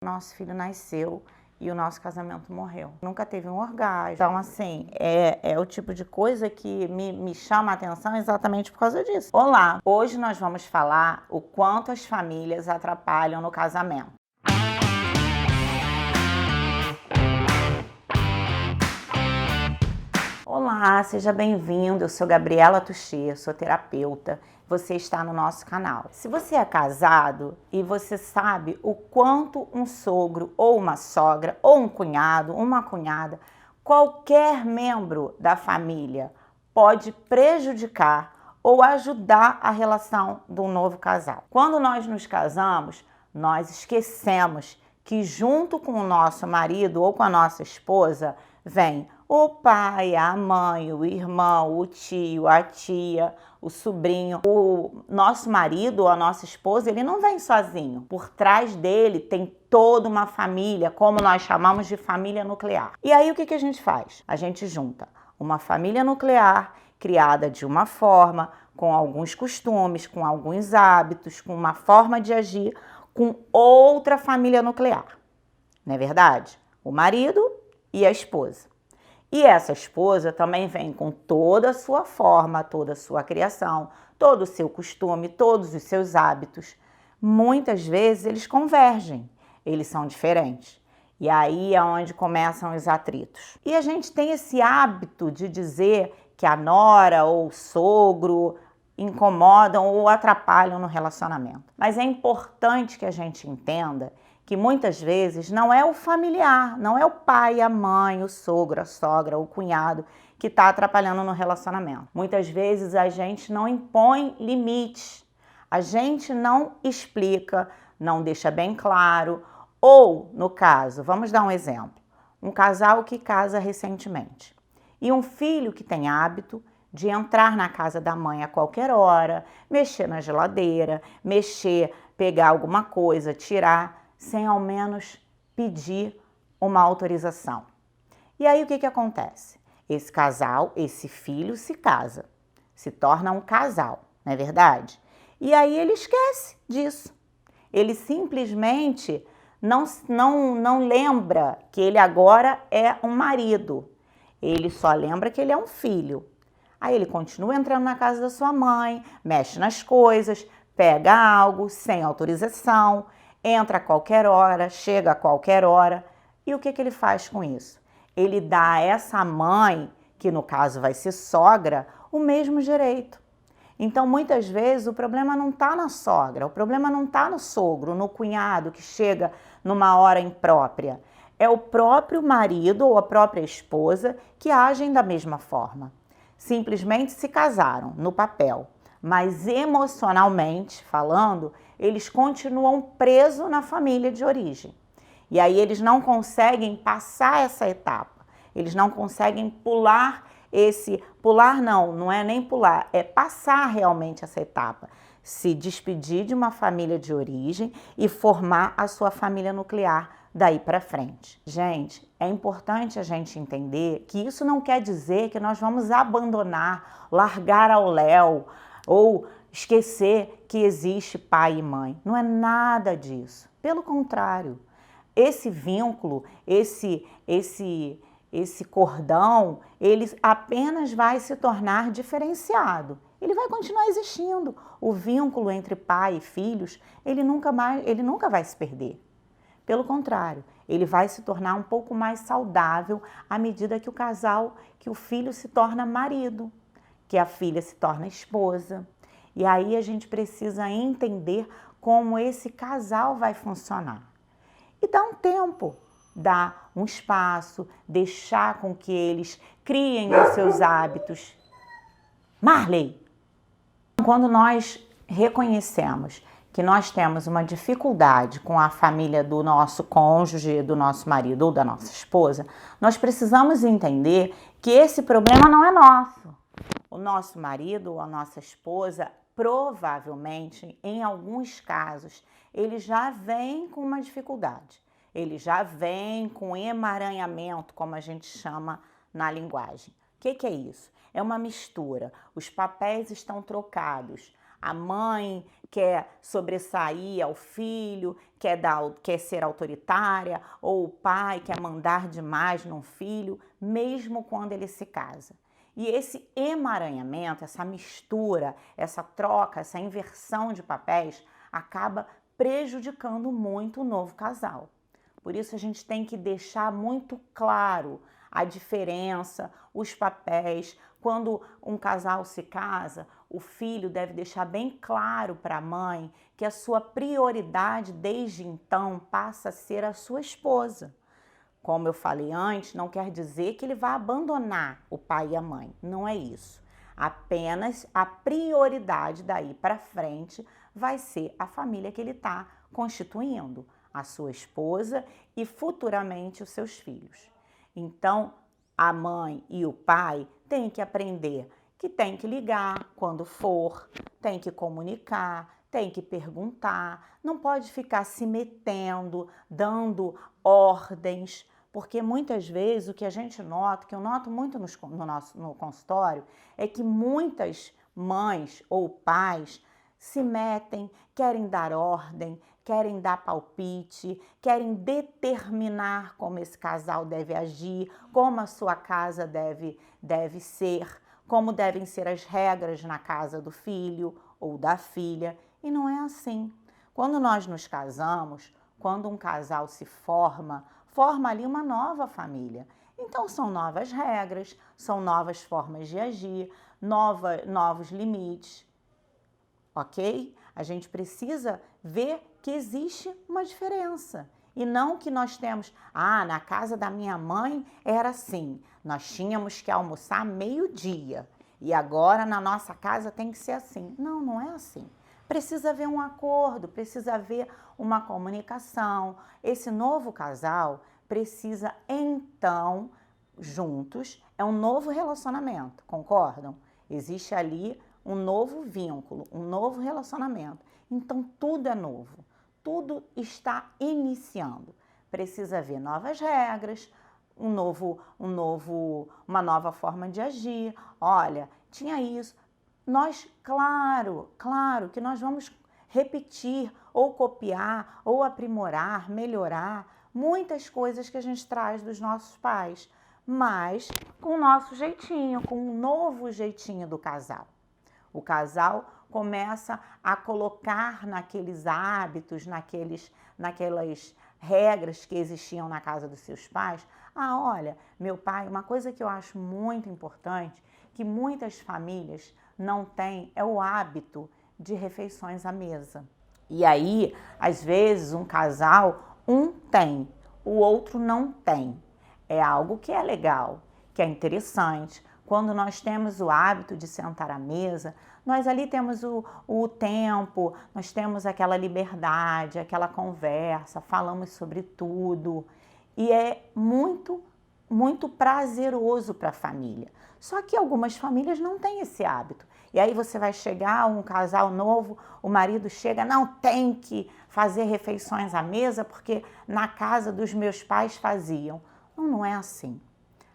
Nosso filho nasceu e o nosso casamento morreu. Nunca teve um orgasmo. Então, assim, é o tipo de coisa que me chama a atenção exatamente por causa disso. Olá! Hoje nós vamos falar o quanto as famílias atrapalham no casamento. Olá, seja bem-vindo. Eu sou Gabriela Tuchê, sou terapeuta. Você está no nosso canal. Se você é casado e você sabe o quanto um sogro ou uma sogra ou um cunhado, uma cunhada, qualquer membro da família pode prejudicar ou ajudar a relação do novo casal. Quando nós nos casamos, nós esquecemos que junto com o nosso marido ou com a nossa esposa vem o pai, a mãe, o irmão, o tio, a tia, o sobrinho. O nosso marido ou a nossa esposa, ele não vem sozinho. Por trás dele tem toda uma família, como nós chamamos de família nuclear. E aí o que a gente faz? A gente junta uma família nuclear criada de uma forma, com alguns costumes, com alguns hábitos, com uma forma de agir, com outra família nuclear. Não é verdade? O marido e a esposa. E essa esposa também vem com toda a sua forma, toda a sua criação, todo o seu costume, todos os seus hábitos. Muitas vezes eles convergem, eles são diferentes. E aí é onde começam os atritos. E a gente tem esse hábito de dizer que a nora ou o sogro incomodam ou atrapalham no relacionamento. Mas é importante que a gente entenda que muitas vezes não é o familiar, não é o pai, a mãe, o sogro, a sogra, o cunhado que está atrapalhando no relacionamento. Muitas vezes a gente não impõe limites, a gente não explica, não deixa bem claro. Ou, no caso, vamos dar um exemplo, um casal que casa recentemente e um filho que tem hábito de entrar na casa da mãe a qualquer hora, mexer na geladeira, pegar alguma coisa, tirar, sem ao menos pedir uma autorização. E aí o que acontece? Esse casal, esse filho se casa, se torna um casal, não é verdade? E aí ele esquece disso. Ele simplesmente não lembra que ele agora é um marido. Ele só lembra que ele é um filho. Aí ele continua entrando na casa da sua mãe, mexe nas coisas, pega algo sem autorização, entra a qualquer hora, chega a qualquer hora. E o que ele faz com isso? Ele dá a essa mãe, que no caso vai ser sogra, o mesmo direito. Então, muitas vezes, o problema não está na sogra, o problema não está no sogro, no cunhado que chega numa hora imprópria. É o próprio marido ou a própria esposa que agem da mesma forma. Simplesmente se casaram no papel, mas emocionalmente falando, eles continuam presos na família de origem. E aí eles não conseguem passar essa etapa, eles não conseguem pular não é nem pular, é passar realmente essa etapa. Se despedir de uma família de origem e formar a sua família nuclear daí para frente. Gente, é importante a gente entender que isso não quer dizer que nós vamos abandonar, largar ao léu ou esquecer que existe pai e mãe. Não é nada disso. Pelo contrário, esse vínculo, esse cordão, ele apenas vai se tornar diferenciado. Ele vai continuar existindo. O vínculo entre pai e filhos, ele nunca vai se perder. Pelo contrário, ele vai se tornar um pouco mais saudável à medida que o filho se torna marido, que a filha se torna esposa. E aí a gente precisa entender como esse casal vai funcionar. E dá um tempo, dá um espaço, deixar com que eles criem os seus hábitos. Marley! Quando nós reconhecemos que nós temos uma dificuldade com a família do nosso cônjuge, do nosso marido ou da nossa esposa, nós precisamos entender que esse problema não é nosso. O nosso marido ou a nossa esposa, provavelmente, em alguns casos, ele já vem com uma dificuldade. Ele já vem com emaranhamento, como a gente chama na linguagem. O que é isso? É uma mistura. Os papéis estão trocados. A mãe quer sobressair ao filho, quer ser autoritária, ou o pai quer mandar demais num filho, mesmo quando ele se casa. E esse emaranhamento, essa mistura, essa troca, essa inversão de papéis acaba prejudicando muito o novo casal. Por isso a gente tem que deixar muito claro a diferença, os papéis. Quando um casal se casa, o filho deve deixar bem claro para a mãe que a sua prioridade desde então passa a ser a sua esposa. Como eu falei antes, não quer dizer que ele vai abandonar o pai e a mãe. Não é isso. Apenas a prioridade daí para frente vai ser a família que ele está constituindo, a sua esposa e futuramente os seus filhos. Então, a mãe e o pai têm que aprender que tem que ligar quando for, tem que comunicar, tem que perguntar, não pode ficar se metendo, dando ordens, porque muitas vezes o que a gente nota, que eu noto muito no consultório, é que muitas mães ou pais se metem, querem dar ordem, querem dar palpite, querem determinar como esse casal deve agir, como a sua casa deve ser, como devem ser as regras na casa do filho ou da filha. E não é assim. Quando nós nos casamos, quando um casal se forma ali uma nova família. Então são novas regras, são novas formas de agir, novos limites, ok? A gente precisa ver que existe uma diferença. E não que nós temos, na casa da minha mãe era assim, nós tínhamos que almoçar meio-dia e agora na nossa casa tem que ser assim. Não, não é assim. Precisa haver um acordo, precisa haver uma comunicação. Esse novo casal precisa então, juntos, é um novo relacionamento, concordam? Existe ali um novo vínculo, um novo relacionamento. Então tudo é novo, tudo está iniciando. Precisa haver novas regras, uma nova forma de agir. Olha, tinha isso. Nós, claro que nós vamos repetir, ou copiar, ou aprimorar, melhorar muitas coisas que a gente traz dos nossos pais, mas com o nosso jeitinho, com um novo jeitinho do casal. O casal começa a colocar naqueles hábitos, naquelas regras que existiam na casa dos seus pais. Olha, meu pai, uma coisa que eu acho muito importante, que muitas famílias não têm, é o hábito de refeições à mesa. E aí, às vezes, um casal, um tem, o outro não tem. É algo que é legal, que é interessante. Quando nós temos o hábito de sentar à mesa, nós ali temos o tempo, nós temos aquela liberdade, aquela conversa, falamos sobre tudo. E é muito, muito prazeroso para a família. Só que algumas famílias não têm esse hábito. E aí você vai chegar, um casal novo, o marido chega, não, tem que fazer refeições à mesa porque na casa dos meus pais faziam. Não é assim.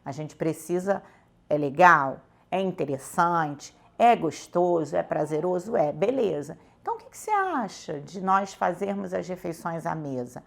A gente precisa, é legal, é interessante, é gostoso, é prazeroso, beleza. Então o que você acha de nós fazermos as refeições à mesa?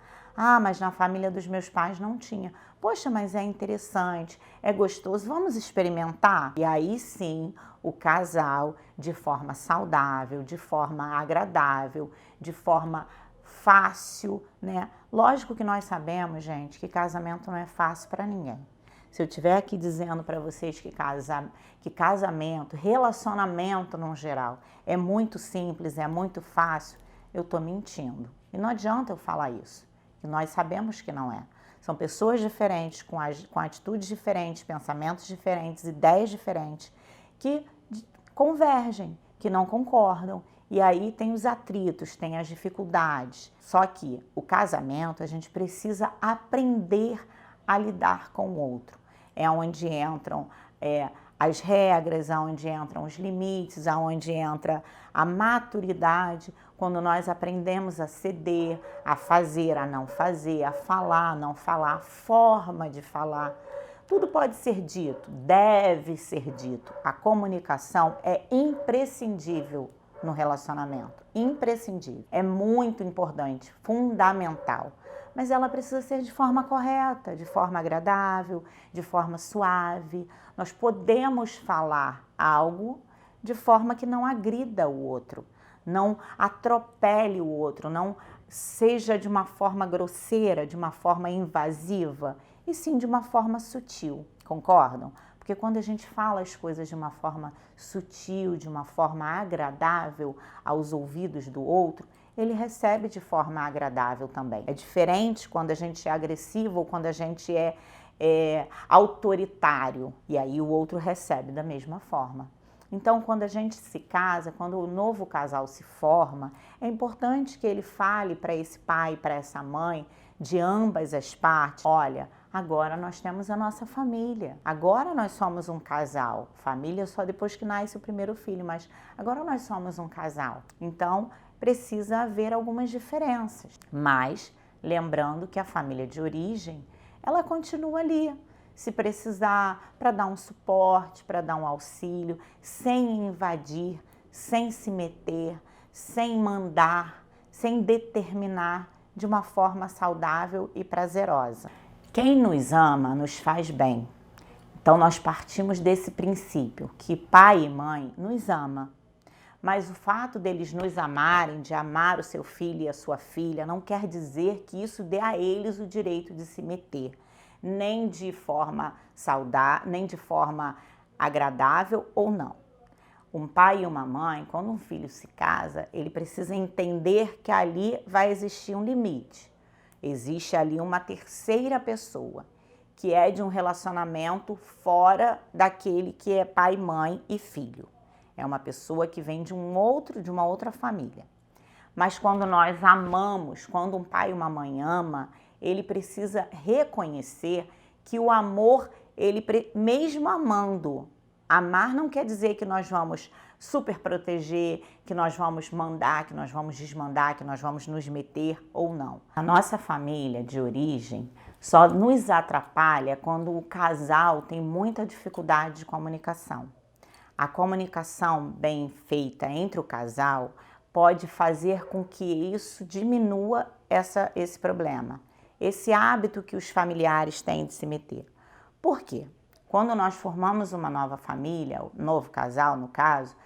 Mas na família dos meus pais não tinha. Poxa, mas é interessante, é gostoso, vamos experimentar? E aí sim, o casal, de forma saudável, de forma agradável, de forma fácil, né? Lógico que nós sabemos, gente, que casamento não é fácil para ninguém. Se eu estiver aqui dizendo para vocês que casamento, relacionamento no geral, é muito simples, é muito fácil, eu estou mentindo. E não adianta eu falar isso. E nós sabemos que não é. São pessoas diferentes, com atitudes diferentes, pensamentos diferentes, ideias diferentes, que convergem, que não concordam. E aí tem os atritos, tem as dificuldades. Só que o casamento, a gente precisa aprender a lidar com o outro. É onde entram as regras, aonde entram os limites, aonde entra a maturidade, quando nós aprendemos a ceder, a fazer, a não fazer, a falar, a não falar, a forma de falar. Tudo pode ser dito, deve ser dito. A comunicação é imprescindível no relacionamento, imprescindível. É muito importante, fundamental. Mas ela precisa ser de forma correta, de forma agradável, de forma suave. Nós podemos falar algo de forma que não agrida o outro, não atropele o outro, não seja de uma forma grosseira, de uma forma invasiva, e sim de uma forma sutil, concordam? Porque quando a gente fala as coisas de uma forma sutil, de uma forma agradável aos ouvidos do outro, ele recebe de forma agradável também. É diferente quando a gente é agressivo ou quando a gente é autoritário, e aí o outro recebe da mesma forma. Então, quando a gente se casa, quando o novo casal se forma, é importante que ele fale para esse pai, para essa mãe, de ambas as partes: olha, agora nós temos a nossa família, agora nós somos um casal. Família só depois que nasce o primeiro filho, mas agora nós somos um casal. Então, precisa haver algumas diferenças, mas lembrando que a família de origem, ela continua ali, se precisar, para dar um suporte, para dar um auxílio, sem invadir, sem se meter, sem mandar, sem determinar, de uma forma saudável e prazerosa. Quem nos ama nos faz bem. Então nós partimos desse princípio, que pai e mãe nos ama. Mas o fato deles nos amarem, de amar o seu filho e a sua filha, não quer dizer que isso dê a eles o direito de se meter, nem de forma saudável, nem de forma agradável ou não. Um pai e uma mãe, quando um filho se casa, ele precisa entender que ali vai existir um limite. Existe ali uma terceira pessoa, que é de um relacionamento fora daquele que é pai, mãe e filho. É uma pessoa que vem de uma outra família. Mas quando nós amamos, quando um pai e uma mãe ama, ele precisa reconhecer que o amor, mesmo amando, amar não quer dizer que nós vamos super proteger, que nós vamos mandar, que nós vamos desmandar, que nós vamos nos meter ou não. A nossa família de origem só nos atrapalha quando o casal tem muita dificuldade de comunicação. A comunicação bem feita entre o casal pode fazer com que isso diminua esse problema, esse hábito que os familiares têm de se meter. Por quê? Quando nós formamos uma nova família, um novo casal no caso,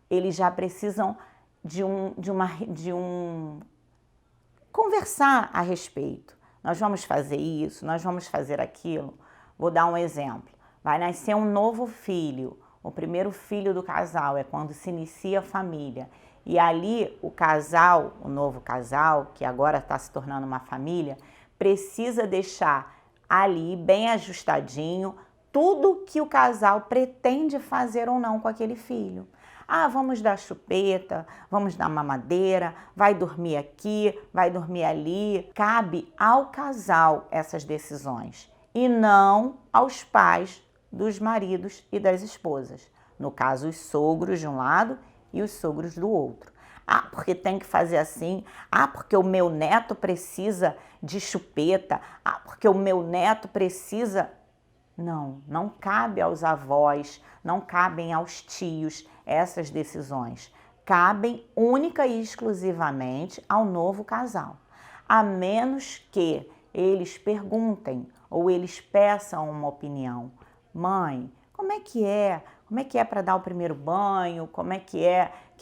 eles já precisam de conversar a respeito. Nós vamos fazer isso, nós vamos fazer aquilo. Vou dar um exemplo. Vai nascer um novo filho. O primeiro filho do casal é quando se inicia a família. E ali o casal, o novo casal, que agora está se tornando uma família, precisa deixar ali bem ajustadinho tudo que o casal pretende fazer ou não com aquele filho. Ah, vamos dar chupeta, vamos dar mamadeira, vai dormir aqui, vai dormir ali. Cabe ao casal essas decisões e não aos pais dos maridos e das esposas. No caso, os sogros de um lado e os sogros do outro. Ah, porque tem que fazer assim. Ah, porque o meu neto precisa de chupeta. Ah, porque o meu neto precisa... Não, não cabe aos avós, não cabem aos tios essas decisões. Cabem única e exclusivamente ao novo casal. A menos que eles perguntem ou eles peçam uma opinião. Mãe, como é que é? Como é que é para dar o primeiro banho? Como é que é? O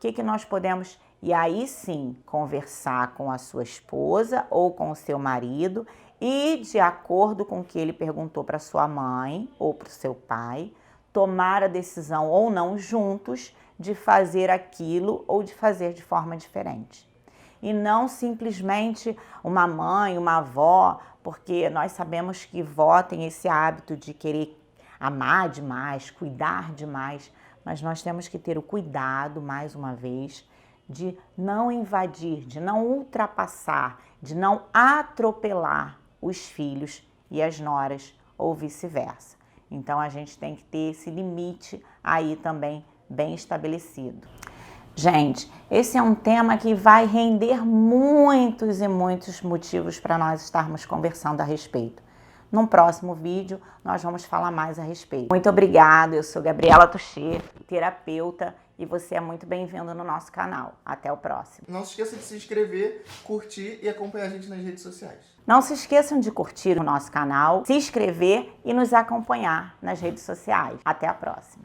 que nós podemos... E aí sim, conversar com a sua esposa ou com o seu marido e, de acordo com o que ele perguntou para sua mãe ou para o seu pai, tomar a decisão ou não juntos de fazer aquilo ou de fazer de forma diferente. E não simplesmente uma mãe, uma avó, porque nós sabemos que vó tem esse hábito de querer amar demais, cuidar demais, mas nós temos que ter o cuidado, mais uma vez, de não invadir, de não ultrapassar, de não atropelar os filhos e as noras ou vice-versa. Então a gente tem que ter esse limite aí também bem estabelecido. Gente, esse é um tema que vai render muitos e muitos motivos para nós estarmos conversando a respeito. Num próximo vídeo, nós vamos falar mais a respeito. Muito obrigada, eu sou Gabriela Tuchê, terapeuta, e você é muito bem-vindo no nosso canal. Até o próximo. Não se esqueça de se inscrever, curtir e acompanhar a gente nas redes sociais. Não se esqueçam de curtir o nosso canal, se inscrever e nos acompanhar nas redes sociais. Até a próxima.